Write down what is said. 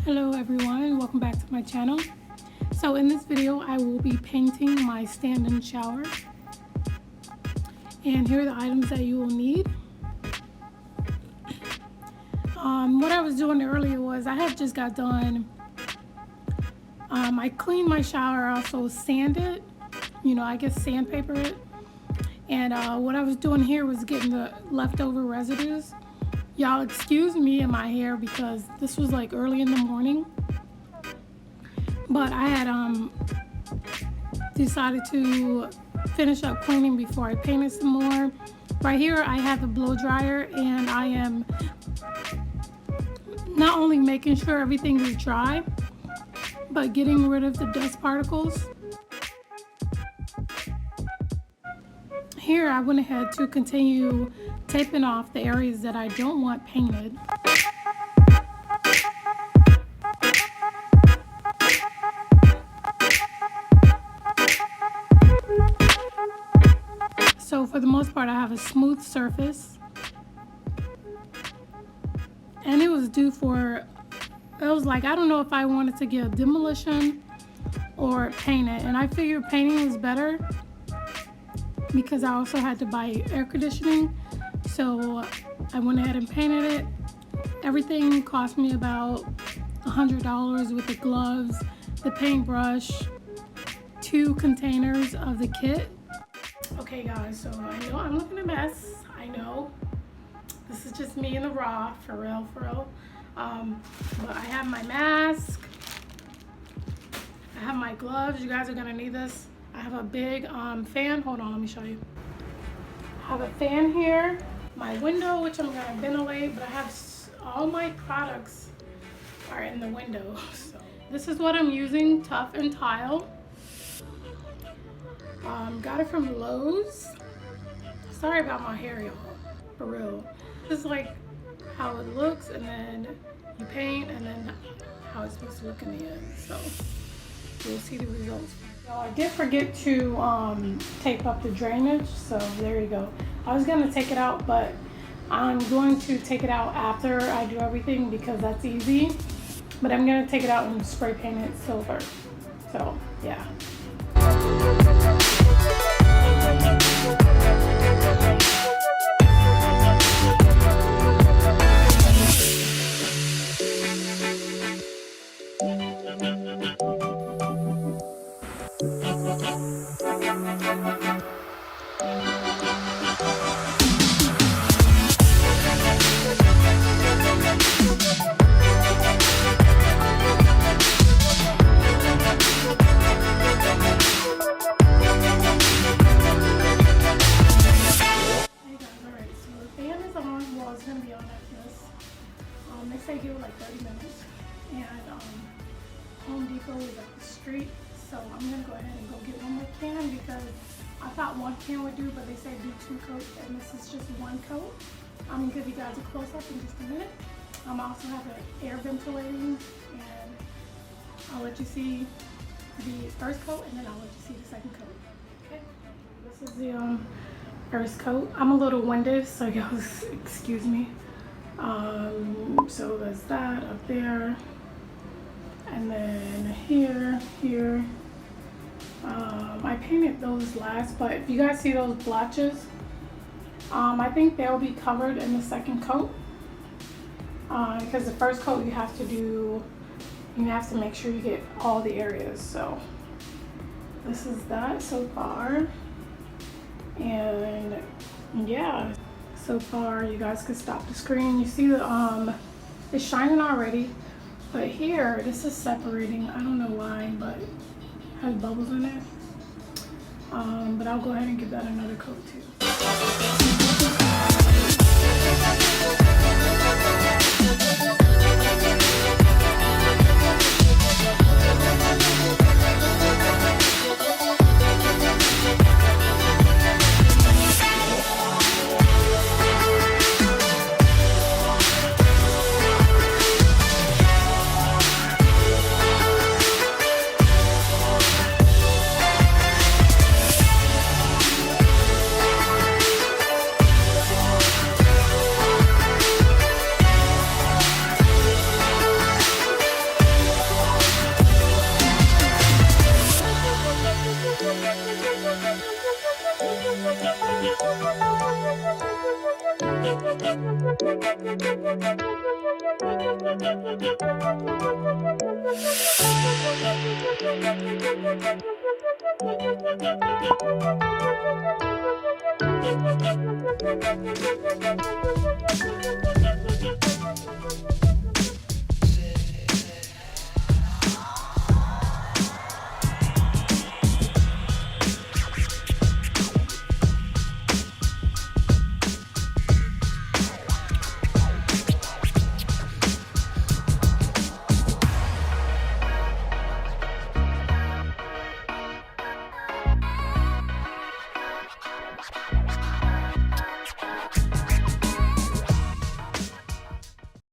Hello everyone, welcome back to my channel. So in this video I will be painting my stand-in shower, and here are the items that you will need. What I was doing earlier was I had just got done, I cleaned my shower, also sanded, I guess sandpaper it, and what I was doing here was getting the leftover residues. Y'all excuse me and my hair because this was like early in the morning, but I had decided to finish up cleaning before I painted some more. Right here I have the blow dryer, and I am not only making sure everything is dry, but getting rid of the dust particles. Here I went ahead to continue taping off the areas that I don't want painted. So for the most part I have a smooth surface, and it was due for, I was like, I don't know if I wanted to get a demolition or paint it, and I figured painting was better because I also had to buy air conditioning. So I went ahead and painted it. Everything cost me about $100 with the gloves, the paintbrush, 2 containers of the kit. Okay guys, so I know I'm looking a mess. I know this is just me in the raw, for real. But I have my mask, I have my gloves. You guys are gonna need this. I have a big fan. Hold on, let me show you. I have a fan here, my window, which I'm gonna ventilate, but I have all my products are in the window. So this is what I'm using, Tough and Tile. Got it from Lowe's. Sorry about my hair, y'all, for real. This is like how it looks, and then you paint, and then how it's supposed to look in the end. So you'll see the results. So I did forget to tape up the drainage, so there you go. I was gonna take it out, but I'm going to take it out after I do everything because that's easy. But I'm gonna take it out and spray paint it silver. So yeah. They say here like 30 minutes, and Home Depot is up the street, so I'm gonna go ahead and go get one more can because I thought 1 can would do, but they say do 2 coats, and this is just 1 coat. I'm gonna give you guys a close up in just a minute. I also have an air ventilating, and I'll let you see the first coat, and then I'll let you see the second coat. Okay, this is the first coat. I'm a little winded, so y'all excuse me. So there's that up there, and then here. I painted those last, but if you guys see those blotches, I think they'll be covered in the second coat, because the first coat you have to make sure you get all the areas. So this is that so far, and yeah. So far, you guys can stop the screen. You see the it's shining already, but here this is separating. I don't know why, but it has bubbles in it. But I'll go ahead and give that another coat too.